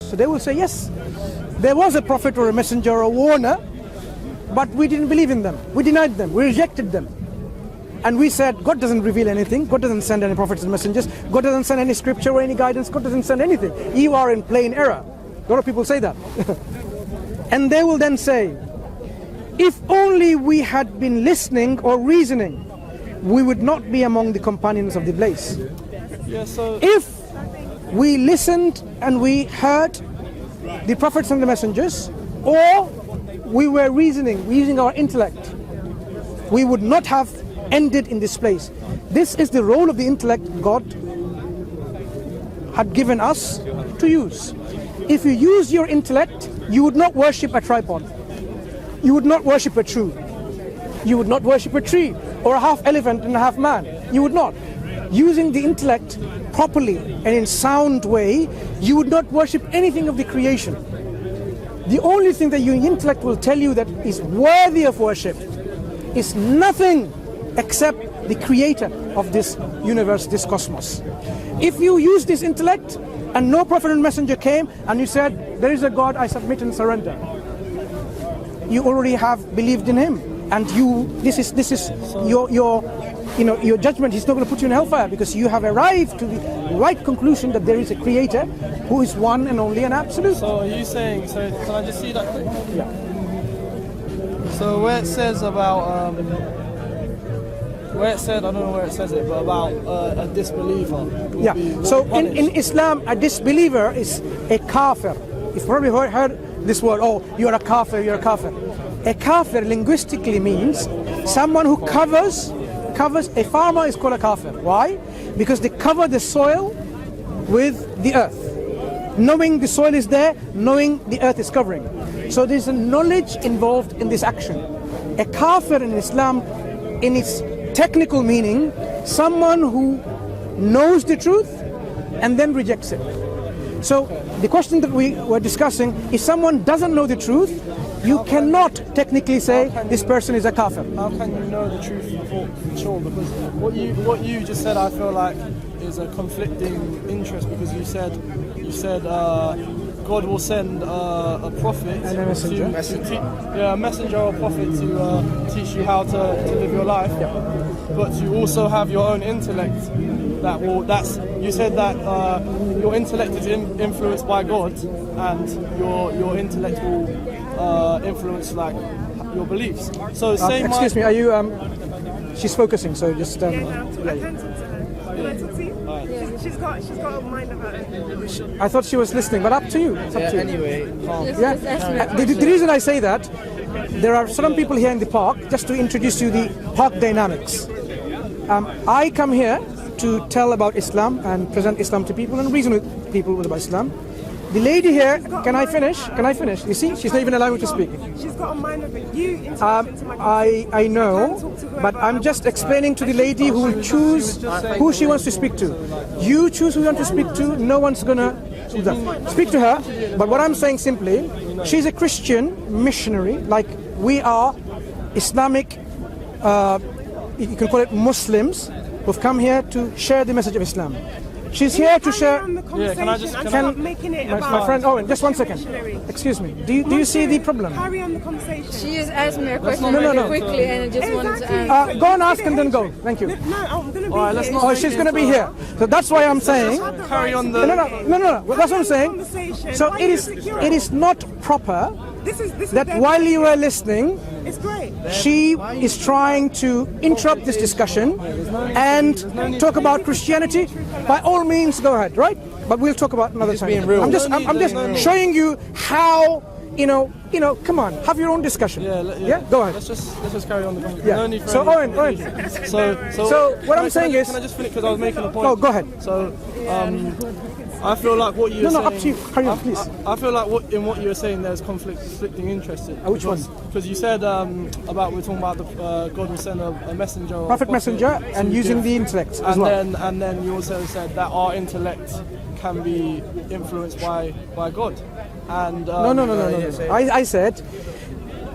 So they will say, yes, there was a prophet or a messenger or a warner, but we didn't believe in them. We denied them. We rejected them. And we said, God doesn't reveal anything. God doesn't send any prophets and messengers. God doesn't send any scripture or any guidance. God doesn't send anything. You are in plain error. A lot of people say that. And they will then say, if only we had been listening or reasoning, we would not be among the companions of the blaze. Yeah, so If we listened and we heard the prophets and the messengers, or we were reasoning, using our intellect, we would not have ended in this place. This is the role of the intellect God had given us to use. If you use your intellect, you would not worship a tripod. You would not worship a tree. You would not worship a tree or a half elephant and a half man. You would not. Using the intellect properly and in sound way, you would not worship anything of the creation. The only thing that your intellect will tell you that is worthy of worship is nothing except the creator of this universe, this cosmos. If you use this intellect and no prophet and messenger came and you said, there is a God, I submit and surrender, you already have believed in him, and this is your judgment. He's not going to put you in hellfire, because you have arrived to the right conclusion that there is a creator who is one and only and absolute. So are you saying, so can I just see that quick? Yeah. So where it says about, I don't know where it says it, but about a disbeliever. Yeah, so in Islam, a disbeliever is a kafir. You've probably heard this word, oh, you're a kafir, you're a kafir. A kafir linguistically means someone who covers, a farmer is called a kafir. Why? Because they cover the soil with the earth. Knowing the soil is there, knowing the earth is covering. So there's a knowledge involved in this action. A kafir in Islam, in its technical meaning, someone who knows the truth and then rejects it. So the question that we were discussing, if someone doesn't know the truth, you cannot technically say this person is a kafir. How can you know the truth for sure? Because what you just said, I feel like is a conflicting interest, because you said God will send a prophet and a messenger. A messenger or a prophet to teach you how to live your life. Yeah. But you also have your own intellect. You said that your intellect is influenced by God, and your intellect will influence like your beliefs. So excuse me, are you? She's focusing, so just. I can talk to her. Can I talk to you? She's got a mind of her own. I thought she was listening, but up to you. It's up to you. Anyway, The reason I say that, there are some people here in the park, just to introduce you the park dynamics. I come here to tell about Islam and present Islam to people and reason with people about Islam. The lady here, can I finish? You see, she's not even allowing me to speak. She's got a mind of it. You interrupt into my I know, but I'm just explaining to the lady who will choose who she wants to speak to. You choose who you want to speak to, no one's gonna speak to her. But what I'm saying simply, she's a Christian missionary, like we are Islamic, you can call it Muslims, who've come here to share the message of Islam. She's here to share. Can I just making it about my friend Owen, just one second. Excuse me. Do you see the problem? Carry on the conversation. She just asked me a question No. quickly, and I just wanted to ask. Go and ask and then go. Thank you. No, I'm gonna be here. Oh, she's going to be here. So that's why I'm saying. carry on the. No. That's what I'm saying. So it is not proper that while you were listening, it's great. she is trying to interrupt this discussion and talk about Christianity. By all means, go ahead, right? But we'll talk about another time. I'm just showing you how, come on, have your own discussion. Yeah? Go ahead. Let's just carry on the conversation. Yeah. No need for So any- Owen. So what I'm saying is. Can I just finish, because I was making a point. Oh, go ahead. So, I feel like what you're saying. No, up to you. Carry on, please. I feel like in what you were saying, there's conflicting interest. Which one? Because you said we're talking about God will send a messenger, or Prophet a messenger, and using the intellect as well. And then you also said that our intellect can be influenced by God. And No. I said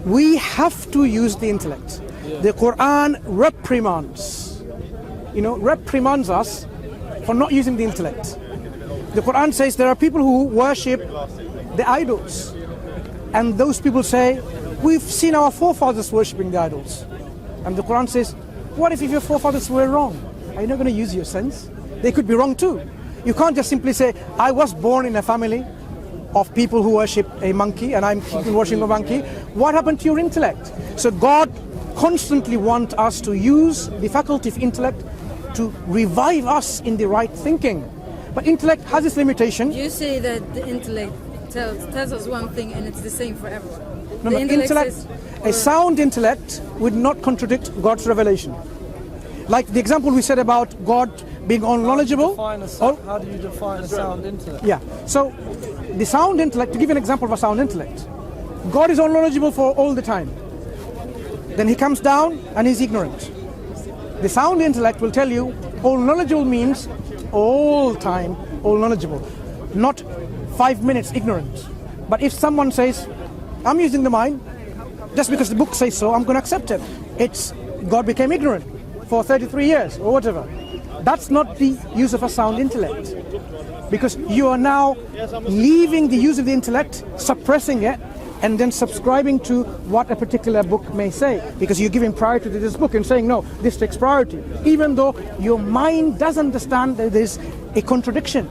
we have to use the intellect. Yeah. The Quran reprimands us for not using the intellect. The Quran says there are people who worship the idols. And those people say, we've seen our forefathers worshipping the idols. And the Quran says, what if your forefathers were wrong? Are you not going to use your sense? They could be wrong too. You can't just simply say, I was born in a family of people who worship a monkey and I'm keeping worshiping a monkey. What happened to your intellect? So God constantly wants us to use the faculty of intellect to revive us in the right thinking. But intellect has its limitation. You say that the intellect tells us one thing and it's the same for everyone. No, but intellect, a sound intellect would not contradict God's revelation. Like the example we said about God being all knowledgeable. How do you define a sound intellect? Yeah, so the sound intellect, to give you an example of a sound intellect, God is all knowledgeable for all the time. Then he comes down and he's ignorant. The sound intellect will tell you all knowledgeable means all time, all knowledgeable, not 5 minutes ignorant. But if someone says, I'm using the mind, just because the book says so, I'm going to accept it. It's God became ignorant for 33 years or whatever. That's not the use of a sound intellect. Because you are now leaving the use of the intellect, suppressing it, and then subscribing to what a particular book may say. Because you're giving priority to this book and saying, no, this takes priority. Even though your mind does understand that there's a contradiction.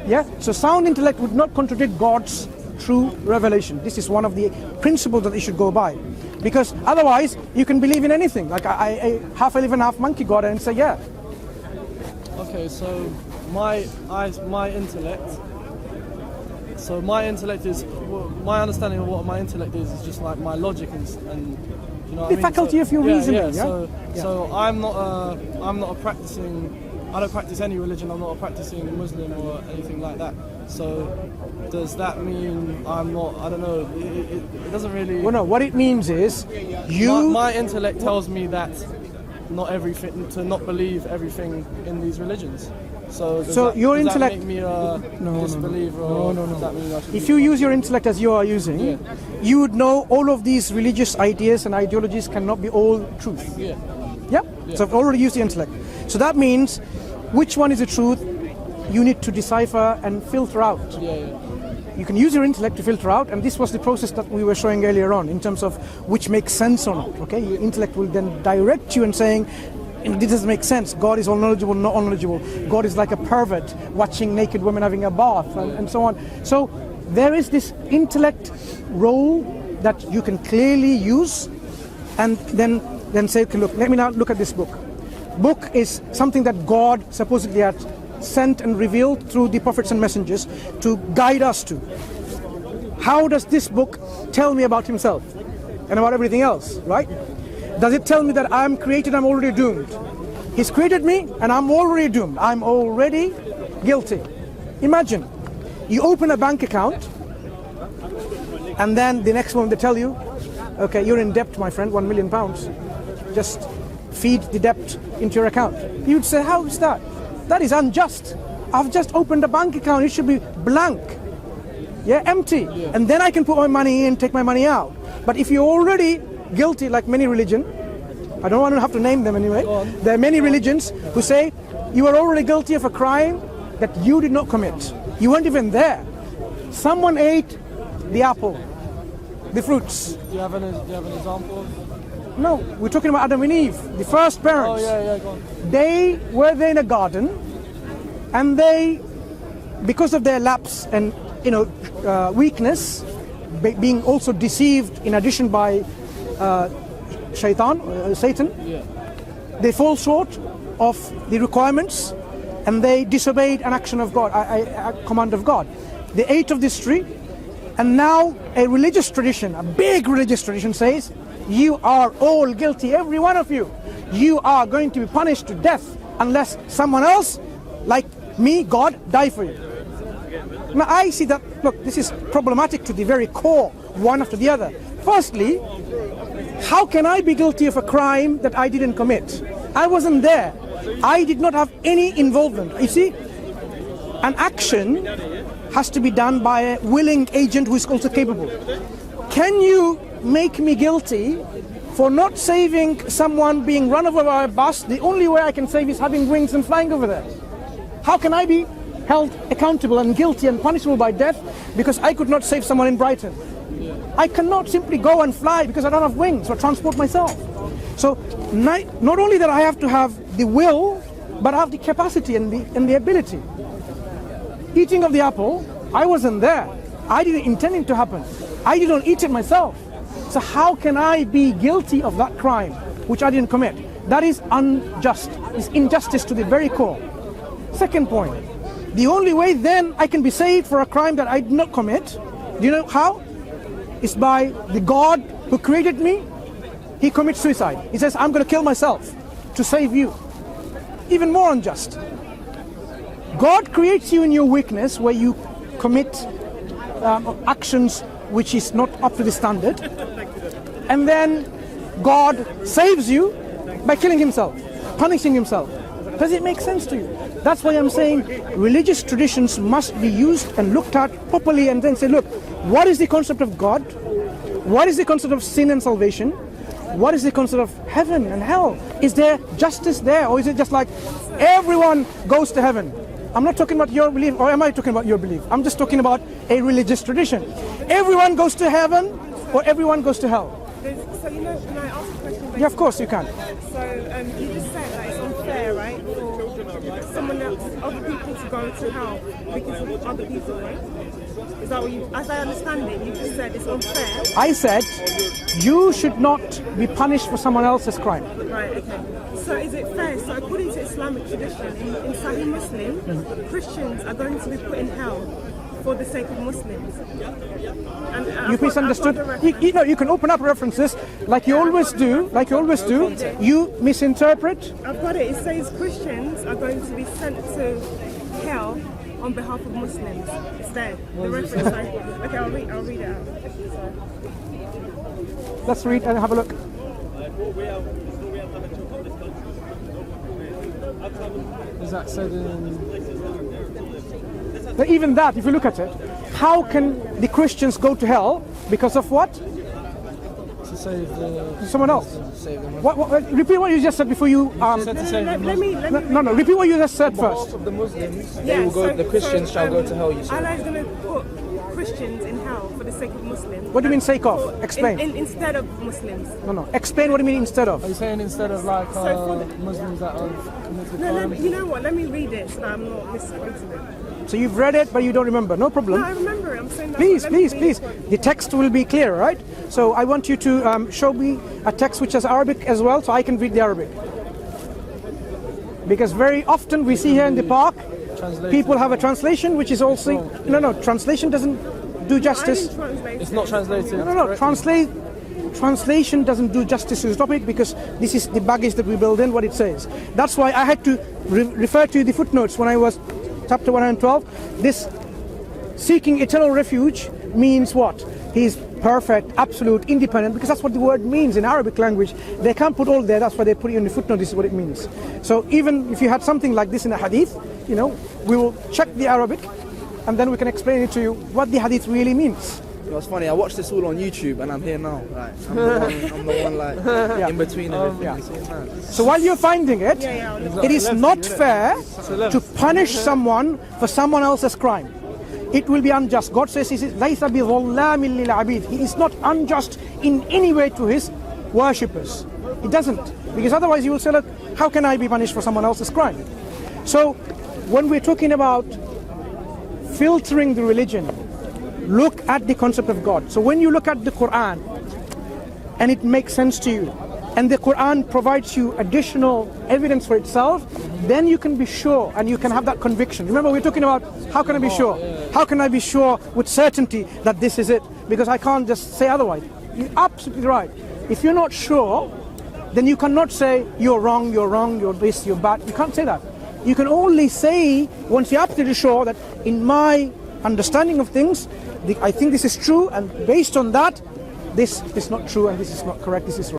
Yeah? So sound intellect would not contradict God's true revelation. This is one of the principles that you should go by. Because otherwise, you can believe in anything. Like I half elephant, half monkey God and say, yeah. Okay, so my intellect. So my intellect is, my understanding of what my intellect is just like my logic and you know what the faculty of your reasoning. Yeah. So I'm not a practicing. I don't practice any religion. I'm not a practicing Muslim or anything like that. So does that mean I'm not? I don't know. It doesn't really. Well, no. What it means is My intellect tells me that not everything, to not believe everything in these religions. So your intellect that make me a disbeliever? No. Does that mean I should if you use your intellect as you are using, you would know all of these religious ideas and ideologies cannot be all truth. Yeah. So I've already used the intellect. So that means which one is the truth you need to decipher and filter out. You can use your intellect to filter out, and this was the process that we were showing earlier on in terms of which makes sense or not. Okay, your intellect will then direct you in saying, this doesn't make sense. God is all knowledgeable, not all knowledgeable. God is like a pervert watching naked women having a bath and so on. So there is this intellect role that you can clearly use, and then say, okay, look, let me now look at this book. Book is something that God supposedly had sent and revealed through the prophets and messengers to guide us to. How does this book tell me about himself and about everything else, right? Does it tell me that I'm created, I'm already doomed? He's created me and I'm already doomed. I'm already guilty. Imagine, you open a bank account and then the next one they tell you, okay, you're in debt, my friend, £1 million. Just feed the debt into your account. You'd say, how is that? That is unjust. I've just opened a bank account. It should be blank. Yeah, empty. And then I can put my money in, take my money out. But if you're already guilty, like many religions, I don't want to have to name them anyway. There are many religions who say you are already guilty of a crime that you did not commit. You weren't even there. Someone ate the apple, the fruits. Do you have an example? No, we're talking about Adam and Eve, the first parents. Go on. They were there in a garden, and they, because of their lapse and weakness, being also deceived in addition by Satan, they fall short of the requirements, and they disobeyed an action of God, a command of God. They ate of this tree, and now a religious tradition, a big religious tradition says, you are all guilty, every one of you. You are going to be punished to death unless someone else, like me, God, die for you. Now I see that, look, this is problematic to the very core, one after the other. Firstly, how can I be guilty of a crime that I didn't commit? I wasn't there. I did not have any involvement. You see, an action has to be done by a willing agent who is also capable. Can you make me guilty for not saving someone being run over by a bus? The only way I can save is having wings and flying over there. How can I be held accountable and guilty and punishable by death because I could not save someone in Brighton. I cannot simply go and fly because I don't have wings or transport myself. So not only that I have to have the will, but I have the capacity and the ability. Eating of the apple, I wasn't there. I didn't intend it to happen. I didn't eat it myself. So how can I be guilty of that crime which I didn't commit? That is unjust. It's injustice to the very core. Second point, the only way then I can be saved for a crime that I did not commit, do you know how? It's by the God who created me. He commits suicide. He says, I'm going to kill myself to save you. Even more unjust. God creates you in your weakness where you commit actions which is not up to the standard. And then God saves you by killing himself, punishing himself. Does it make sense to you? That's why I'm saying religious traditions must be used and looked at properly and then say, look, what is the concept of God? What is the concept of sin and salvation? What is the concept of heaven and hell? Is there justice there, or is it just like everyone goes to heaven? I'm not talking about your belief, or am I talking about your belief? I'm just talking about a religious tradition. Everyone goes to heaven, or everyone goes to hell. So, can I ask a question? Yeah, of course you can. So, you just said that it's unfair, right, for someone else, other people to go to hell because of other people, right? Is that what you, as I understand it, you just said it's unfair? I said you should not be punished for someone else's crime. Right, okay. So is it fair? So according to Islamic tradition, in Sahih Muslim, Christians are going to be put in hell for the sake of Muslims. And, you misunderstood. You can open up references like you always do. You misinterpret. I've got it. It says Christians are going to be sent to hell on behalf of Muslims. It's there. The reference. Okay, I'll read it out. Let's read and have a look. Is that said in... But even that, if you look at it, how can the Christians go to hell? Because of what? To save someone else. Save them. Repeat what you just said before you... No, repeat what you just said first. Of the Muslims, the Christians shall go to hell, you said. Allah's going to put Christians in hell for the sake of Muslims. What do you mean sake of? Explain. Instead of Muslims. No. Explain what do you mean instead of. Are you saying instead of like Muslims that have committed crimes? You know what? Let me read it so that I'm not misquoting it. So you've read it, but you don't remember. No problem. No, I remember it. I'm saying that. Please. The text will be clear, right? So I want you to show me a text which has Arabic as well, so I can read the Arabic. Because very often we see here in the park, people have a translation which is also... No, translation doesn't do justice. It's not translated. No. Translation doesn't do justice to the topic because this is the baggage that we build in what it says. That's why I had to refer to the footnotes when I was chapter 112. This seeking eternal refuge means what? He's perfect, absolute, independent, because that's what the word means in Arabic language. They can't put all there, that's why they put it in the footnote, this is what it means. So even if you had something like this in a hadith, we will check the Arabic and then we can explain it to you what the hadith really means. It's funny, I watched this all on YouTube and I'm here now. Like, I'm the one in between everything. Yeah. So while you're finding it, it is not fair to punish someone for someone else's crime. It will be unjust. God says he is not unjust in any way to his worshippers. He doesn't. Because otherwise you will say, look, how can I be punished for someone else's crime? So when we're talking about filtering the religion, look at the concept of God. So when you look at the Quran and it makes sense to you, and the Quran provides you additional evidence for itself, then you can be sure and you can have that conviction. Remember, we're talking about how can I be sure? How can I be sure with certainty that this is it? Because I can't just say otherwise. You're absolutely right. If you're not sure, then you cannot say you're wrong, you're this, you're bad. You can't say that. You can only say, once you're absolutely sure that in my understanding of things, I think this is true, and based on that, this is not true and this is not correct, this is wrong.